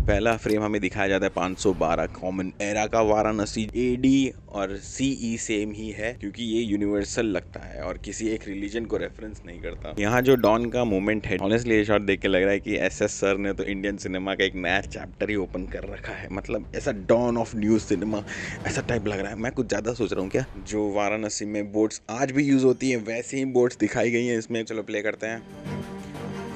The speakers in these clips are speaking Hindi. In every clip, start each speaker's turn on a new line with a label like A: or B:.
A: पहला फ्रेम हमें दिखाया जाता है 512 कॉमन एरा का वाराणसी। एडी और सीई सेम ही है क्योंकि ये यूनिवर्सल लगता है और किसी एक रिलीजन को रेफरेंस नहीं करता। यहाँ जो डॉन का मोमेंट है, ऑनेस्टली ये शॉट देख के लग रहा है कि एसएस सर ने तो इंडियन सिनेमा का एक नया चैप्टर ही ओपन कर रखा है। मतलब ऐसा डॉन ऑफ न्यू सिनेमा ऐसा टाइप लग रहा है। मैं कुछ ज़्यादा सोच रहा हूँ क्या? जो वाराणसी में बोट्स आज भी यूज़ होती हैं वैसे ही बोट्स दिखाई गई हैं इसमें। चलो प्ले करते हैं।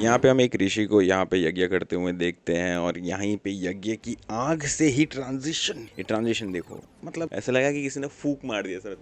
A: यहाँ पे हम एक ऋषि को यहाँ पे यज्ञ करते हुए देखते हैं और यहीं पे यज्ञ की आग से ही ट्रांजिशन, ये ट्रांजिशन देखो, मतलब ऐसा लगा कि किसी ने फूंक मार दिया सर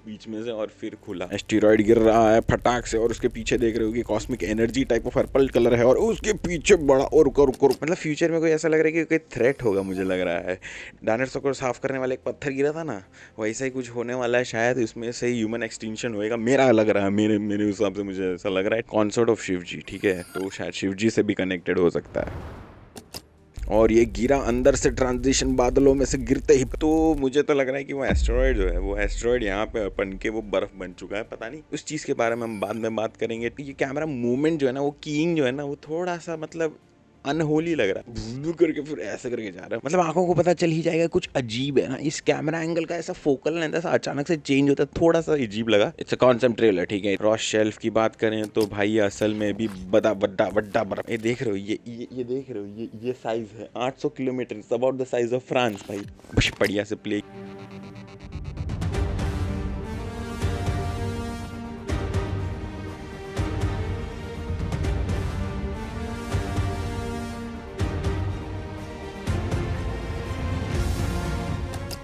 A: बीच में से और फिर खुला। एस्टेरॉइड गिर रहा है फटाक से और उसके पीछे देख रहे हो कि cosmic energy type of purple colour है और उसके पीछे बड़ा और मतलब फ्यूचर में कोई ऐसा लग रहा है कि कोई थ्रेट होगा। मुझे लग रहा है डायनासोर को साफ करने वाला एक पत्थर गिरा था ना, वैसा ही कुछ होने वाला है शायद। इसमें से ह्यूमन एक्सटिंक्शन होएगा, मेरा लग रहा है, मेरे हिसाब से मुझे ऐसा लग रहा है। कॉन्सर्ट ऑफ शिव जी, ठीक है, तो शायद शिव जी से भी कनेक्टेड हो सकता है। और ये गिरा अंदर से ट्रांजिशन बादलों में से गिरते ही, तो मुझे तो लग रहा है कि वो एस्टेरॉइड जो है, वो एस्टेरॉइड यहाँ पे अपन के वो बर्फ बन चुका है। पता नहीं, उस चीज़ के बारे में हम बाद में बात करेंगे। ये कैमरा मूवमेंट जो है ना, वो कीइंग जो है ना, वो थोड़ा सा मतलब अनहोली लग रहा है, करके फिर ऐसे करके जा रहा है। मतलब आंखों को पता चल ही जाएगा कुछ अजीब है ना। इस कैमरा एंगल का ऐसा फोकल लेंथ ऐसा अचानक से चेंज होता है, थोड़ा सा अजीब लगा। इट्स अ कॉन्सेप्ट ट्रेलर, ठीक है। रॉस शेल्फ की बात करें तो भाई असल में भी बड़ा बड़ा बर्फ, ये देख रहे हो, ये देख रहे हो, ये साइज है 800 kilometre, about the size of France. भाई बढ़िया से प्ले।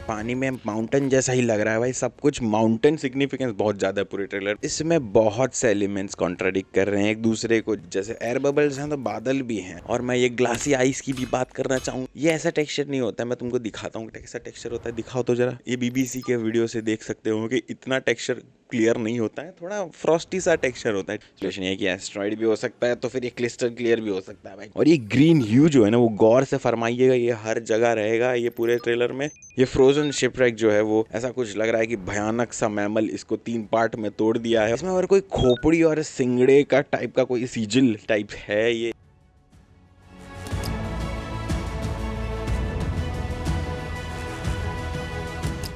A: पानी में माउंटेन जैसा ही लग रहा है भाई, सब कुछ माउंटेन सिग्निफिकेंस बहुत ज़्यादा है पूरे ट्रेलर। इसमें बहुत से एलिमेंट्स कॉन्ट्राडिक्ट कर रहे हैं एक दूसरे को, जैसे एयर बबल्स हैं तो बादल भी हैं। और मैं ये ग्लासी आइस की भी बात करना चाहूँ। ये ऐसा टेक्सचर नहीं होता है, मैं तुमको दिखाता हूँ कैसा टेक्सचर होता है। दिखाओ तो जरा। ये बीबीसी के वीडियो से देख सकते हो कि इतना टेक्सचर क्लियर नहीं होता है, थोड़ा फ्रॉस्टी सा टेक्सचर होता है। सिचुएशन ये है कि एस्टेरॉइड भी हो सकता है तो फिर ये क्रिस्टल क्लियर भी हो सकता है भाई। और ये ग्रीन ह्यू जो है ना, वो गौर से फरमाइएगा, ये हर जगह रहेगा ये पूरे ट्रेलर में। ये फ्रोजन शिपरेक जो है वो ऐसा कुछ लग रहा है कि भयानक सा मैमल इसको 3 पार्ट में तोड़ दिया है। इसमें और कोई खोपड़ी और सिंगड़े का टाइप का कोई सीजिल टाइप है ये।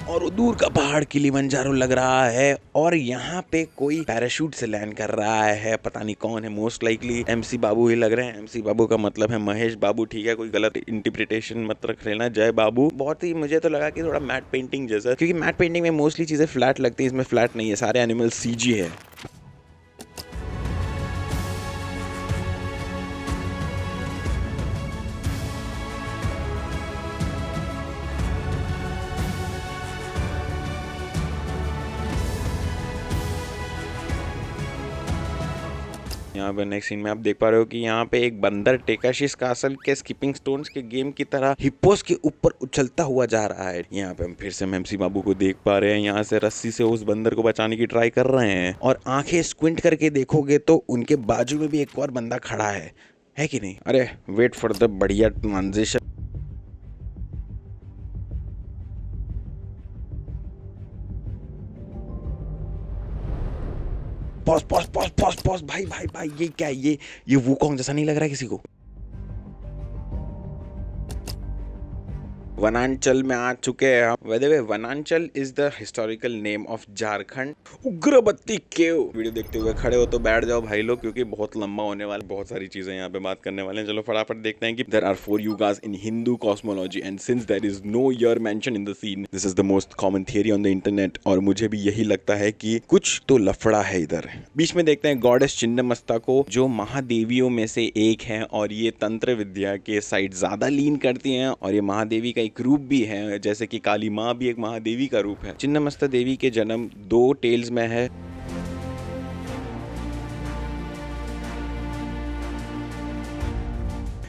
A: और दूर का पहाड़ किलिमंजारो लग रहा है और यहाँ पे कोई पैराशूट से लैंड कर रहा है। पता नहीं कौन है, मोस्ट लाइकली एमसी बाबू ही लग रहे हैं। एमसी बाबू का मतलब है महेश बाबू, ठीक है, कोई गलत इंटरप्रिटेशन मत रख लेना। जय बाबू। बहुत ही मुझे तो लगा कि थोड़ा मैट पेंटिंग जैसा, क्योंकि मैट पेंटिंग में मोस्टली चीजें फ्लैट लगती है, इसमें फ्लैट नहीं है, सारे एनिमल सीजी है। यहाँ पे नेक्स्ट सीन में आप देख पा रहे हो कि यहाँ पे एक बंदर टेकाशिस कासल के स्किपिंग स्टोन्स के गेम की तरह हिप्पोस के ऊपर उछलता हुआ जा रहा है। यहाँ पे हम फिर से एमसी बाबू को देख पा रहे हैं, यहाँ से रस्सी से उस बंदर को बचाने की ट्राई कर रहे हैं। और आंखें स्क्विंट करके देखोगे तो उनके बाजू में भी एक और बंदा खड़ा है कि नहीं? अरे वेट फॉर द बढ़िया transition. Pause pause pause pause pause भाई भाई भाई, ये क्या है? ये वूकॉन्ग जैसा नहीं लग रहा है किसी को? वनांचल में आ चुके हैं हम। वैसे वे Vananchal is the historical name of Jharkhand उग्रबत्ती केव। वीडियो देखते हुए खड़े हो तो बैठ जाओ भाई लोग, क्योंकि बहुत लंबा होने वाला, बहुत सारी चीजें यहाँ पे बात करने वाले हैं। चलो फटाफट देखते हैं कि there are 4 yugas in Hindu cosmology and since there is no year mention in the scene, this is the most common theory on the internet. और मुझे भी यही लगता है कि कुछ तो लफड़ा है इधर। बीच में देखते हैं गॉडेस छिन्नमस्ता को, जो महादेवियों में से एक है और ये तंत्र विद्या के साइड ज्यादा लीन करती हैं। और ये महादेवी का एक रूप भी है, जैसे कि काली माँ भी एक महादेवी का रूप है। छिन्नमस्ता देवी के जन्म 2 टेल्स में है।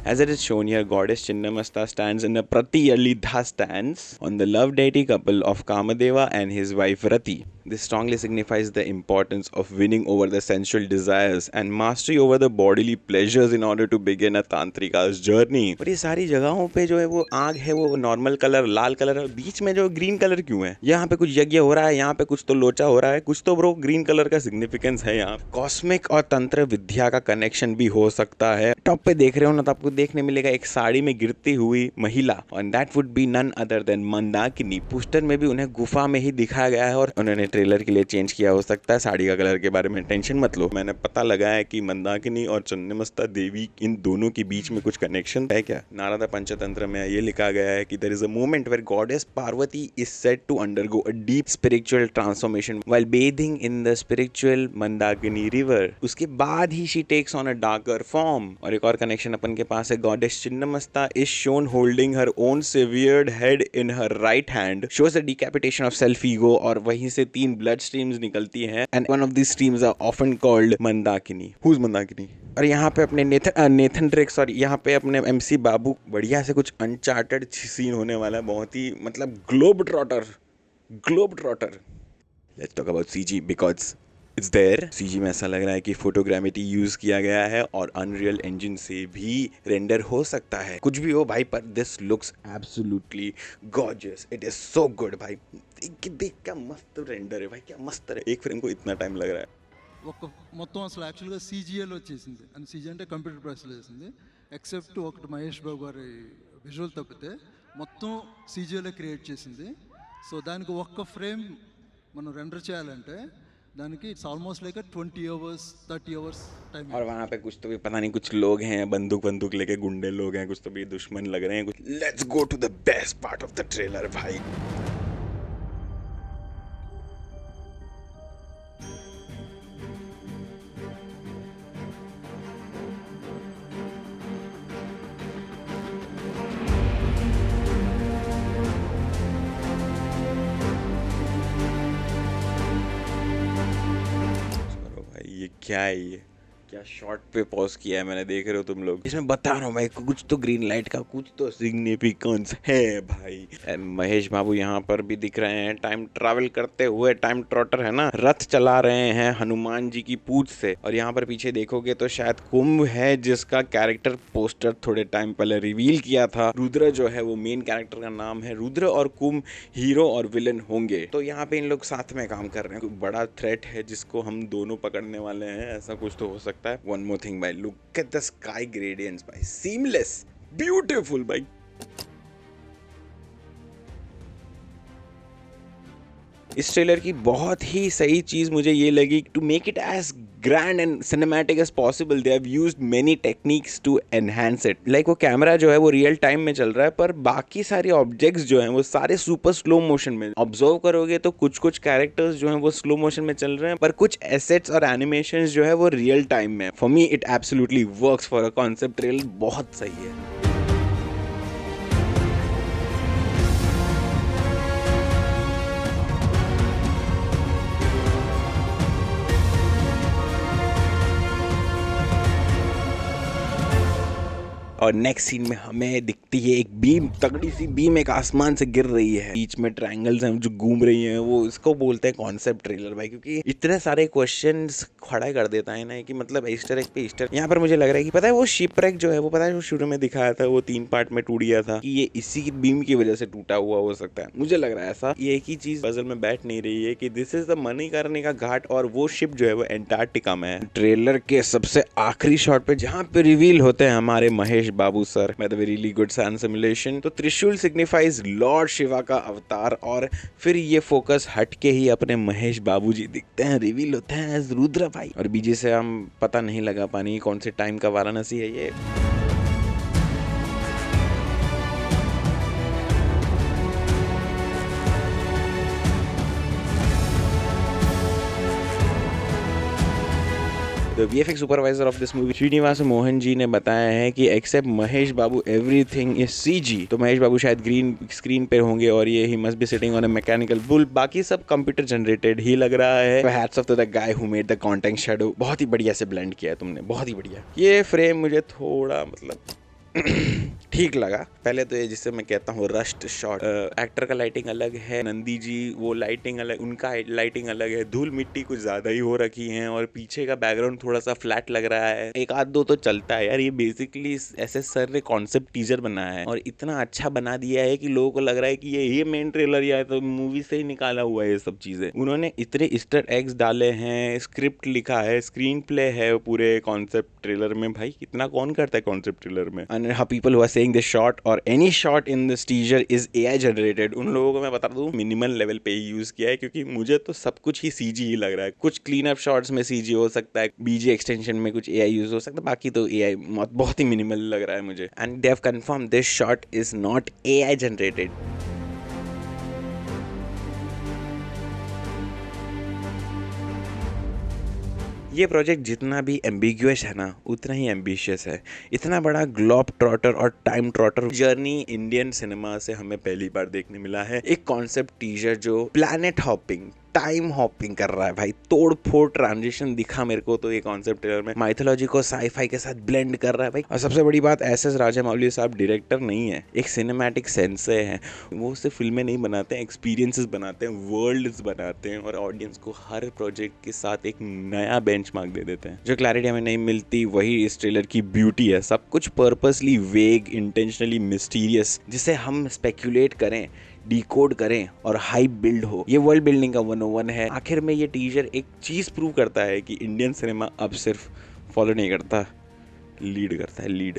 A: As it is shown here, goddess Chinnamasta stands in a Pratiyalidha stance on the love deity couple of Kamadeva and his wife Rati. This strongly signifies the importance of winning over the sensual desires and mastery over the bodily pleasures in order to begin a tantrika's journey. और ये सारी जगहों पे जो है वो आग है, वो नॉर्मल कलर लाल कलर है, बीच में जो ग्रीन कलर क्यों है? यहाँ पे कुछ यज्ञ हो रहा है, यहाँ पे कुछ तो लोचा हो रहा है, कुछ तो ब्रो ग्रीन कलर का सिग्निफिकेंस है यहाँ। कॉस्मिक और तंत्र विद्या का कनेक्शन भी हो सकता है। टॉप पे देख रहे हो ना तो आपको देखने मिलेगा एक साड़ी में गिरती हुई महिला, और that would be none other than Mandakini. Poster में भी उन्हें गुफा में ही दिखाया गया है और उन्होंने ट्रेलर के लिए चेंज किया हो सकता है साड़ी का कलर के बारे में टेंशन मत लो। मैंने पता लगाया है कि मंदाकिनी और चन्नमस्ता देवी इन दोनों के बीच में कुछ कनेक्शन है क्या। नारदा पंचतंत्र में ये लिखा गया है कि there is a moment where goddess Parvati is said to undergo a deep spiritual transformation while bathing in the spiritual Mandakini river. उसके बाद ही she takes on a darker form. और एक और कनेक्शन अपन के पास है, goddess Chhinnamasta is shown holding her own severed head in her right hand, shows the decapitation of self ego, और वहीं से 3 blood streams निकलती हैं and one of these streams are often called Mandakini. Who's Mandakini? और यहाँ पे अपने नेथन ड्रेक, सॉरी, यहाँ पे अपने MC बाबू बढ़िया से कुछ अनचार्टेड सीन होने वाला है, बहुत ही मतलब globe trotter. Let's talk about CG because it's there. CG में ऐसा लग रहा है कि फोटोग्रामेट्री यूज किया गया है और अनरियल इंजन से भी रेंडर हो सकता है। कुछ भी हो भाई, पर this looks absolutely gorgeous. It is so good भाई। देख क्या मस्त रेंडर है भाई, क्या मस्त है। एक फ्रेम को इतना टाइम लग रहा है।
B: ఒక మొత్తం అసలు యాక్చువల్గా సీజీఏలో వచ్చేసింది, అండ్ సీజీ అంటే కంప్యూటర్ ప్రాసెస్లో చేసింది. ఎక్సెప్ట్ ఒకటి మహేష్ బాబు గారి విజువల్ తప్పితే మొత్తం సీజీఏలో క్రియేట్ చేసింది. సో దానికి ఒక్క ఫ్రేమ్ మనం రెండర్ చేయాలంటే దానికి it's almost like 20 hours 30 hours time.
A: और वहाँ पे कुछ तो भी पता नहीं, कुछ लोग हैं बंदूक लेके, गुंडे लोग हैं, कुछ तो भी दुश्मन लग रहे हैं कुछ। Let's go to the best part of the trailer भाई। ये क्या है, ये क्या शॉट पे पॉज किया है मैंने, देख रहे हो तुम लोग। इसमें बता रहा हूँ भाई, कुछ तो ग्रीन लाइट का कुछ तो सिग्निफिकेंस है भाई। एंड महेश बाबू यहाँ पर भी दिख रहे हैं टाइम ट्रैवल करते हुए। टाइम ट्रॉटर है ना, रथ चला रहे हैं हनुमान जी की पूछ से। और यहाँ पर पीछे देखोगे तो शायद कुंभ है, जिसका कैरेक्टर पोस्टर थोड़े टाइम पहले रिवील किया था। रुद्र जो है वो मेन कैरेक्टर का नाम है। रुद्र और कुंभ हीरो और विलन होंगे। तो यहाँ पे इन लोग साथ में काम कर रहे हैं। बड़ा थ्रेट है जिसको हम दोनों पकड़ने वाले हैं, ऐसा कुछ तो हो सकता है। वन मोर थिंग भाई, look at the sky gradients भाई, सीमलेस, ब्यूटीफुल भाई। इस ट्रेलर की बहुत ही सही चीज मुझे ये लगी, to make it as grand and cinematic as possible they have used many techniques to enhance it. Like वो कैमरा जो है वो रियल टाइम में चल रहा है, पर बाकी सारे ऑब्जेक्ट्स जो हैं वो सारे सुपर स्लो मोशन में। ऑब्जर्व करोगे तो कुछ कैरेक्टर्स जो हैं वो स्लो मोशन में चल रहे हैं, पर कुछ एसेट्स और एनिमेशंस जो है वो रियल टाइम में। For me it absolutely works for a concept. Trailer बहुत सही है। और नेक्स्ट सीन में हमें दिखती है एक बीम, तगड़ी सी बीम एक आसमान से गिर रही है। बीच में ट्रायंगल्स हैं जो घूम रही हैं, वो इसको बोलते हैं कॉन्सेप्ट ट्रेलर भाई, क्योंकि इतने सारे क्वेश्चंस खड़ा कर देता है ना कि मतलब ईस्टर एग पे ईस्टर। यहाँ पर मुझे लग रहा है कि पता है वो शिपरेक जो है वो, पता है वो शुरू में दिखाया था, वो 3 पार्ट में टूट गया था, कि ये इसी की बीम की वजह से टूटा हुआ हो सकता है। मुझे लग रहा है ऐसा। ये एक ही चीज पजल में बैठ नहीं रही है कि दिस इज द मणिकर्णिका का घाट और वो शिप जो है वो एंटार्क्टिका में है। ट्रेलर के सबसे आखिरी शॉट पे जहाँ पे रिवील होते हैं हमारे महेश बाबू sir by the really good sand simulation, तो त्रिशूल सिग्निफाइज लॉर्ड शिवा का अवतार। और फिर ये फोकस हट के ही अपने महेश बाबू जी दिखते हैं, रिवील होते हैं एज रुद्र भाई। और बीजे से हम पता नहीं लगा पानी कौन से टाइम का वाराणसी है ये। The VFX supervisor of this movie Srinivas Mohan ji ने बताया है कि except Mahesh Babu everything is CG। तो महेश बाबू शायद ग्रीन स्क्रीन पे होंगे और ये ही must be sitting on a mechanical bull. बाकी सब कंप्यूटर जनरेटेड ही लग रहा है। Hats off to the guy who made the contact shadow. बहुत ही बढ़िया से ब्लेंड किया है तुमने, बहुत ही बढ़िया। ये फ्रेम मुझे थोड़ा मतलब ठीक लगा। पहले तो ये जिससे मैं कहता हूँ रस्ट शॉट, एक्टर का लाइटिंग अलग है, नंदी जी वो लाइटिंग अलग, उनका लाइटिंग अलग है, धूल मिट्टी कुछ ज्यादा ही हो रखी है और पीछे का बैकग्राउंड थोड़ा सा फ्लैट लग रहा है। एक आध दो तो चलता है यार, ये बेसिकली ऐसे सर ने कॉन्सेप्ट टीजर बनाया है और इतना अच्छा बना दिया है कि लोगों को लग रहा है कि ये मेन ट्रेलर या तो मूवी से ही निकाला हुआ है। ये सब चीजें उन्होंने इतने ईस्टर एग्स डाले हैं, स्क्रिप्ट लिखा है, स्क्रीन प्ले है पूरे कॉन्सेप्ट ट्रेलर में। भाई इतना कौन करता है कॉन्सेप्ट ट्रेलर में? And how people who are saying this shot or any shot in this teaser is AI generated, उन लोगों को मैं बता दूं मिनिमल लेवल पे ही यूज किया है, क्योंकि मुझे तो सब कुछ ही सीजी ही लग रहा है। कुछ क्लीन अप शॉट्स में सीजी हो सकता है, बीजी एक्सटेंशन में कुछ एआई यूज हो सकता है, बाकी तो एआई बहुत ही मिनिमल लग रहा है मुझे। And they have confirm this shot is not AI generated. ये प्रोजेक्ट जितना भी एम्बिग्यूअस है ना, उतना ही एम्बिशियस है। इतना बड़ा ग्लोब ट्रॉटर और time trotter journey Indian cinema से हमें पहली बार देखने मिला है। एक कॉन्सेप्ट टीजर जो प्लैनेट हॉपिंग, टाइम हॉपिंग कर रहा है भाई, तोड़ फोड़ ट्रांजिशन दिखा मेरे को तो ये कॉन्सेप्ट ट्रेलर में। माइथोलॉजी को साईफाई के साथ ब्लेंड कर रहा है भाई। और सबसे बड़ी बात, एस.एस. राजामौली साहब डायरेक्टर नहीं है, एक सिनेमैटिक सेंसे हैं। वो सिर्फ फिल्में नहीं बनाते हैं, एक्सपीरियंसेस बनाते हैं, वर्ल्ड्स बनाते हैं और ऑडियंस को हर प्रोजेक्ट के साथ एक नया बेंचमार्क दे देते हैं। जो क्लैरिटी हमें नहीं मिलती वही इस ट्रेलर की ब्यूटी है। सब कुछ पर्पसली वेग, इंटेंशनली मिस्टीरियस, जिसे हम स्पेक्यूलेट करें, डिकोड करें और हाइप बिल्ड हो। ये वर्ल्ड बिल्डिंग का 101 है। आखिर में ये टीजर एक चीज प्रूव करता है कि इंडियन सिनेमा अब सिर्फ फॉलो नहीं करता, लीड करता है, लीड।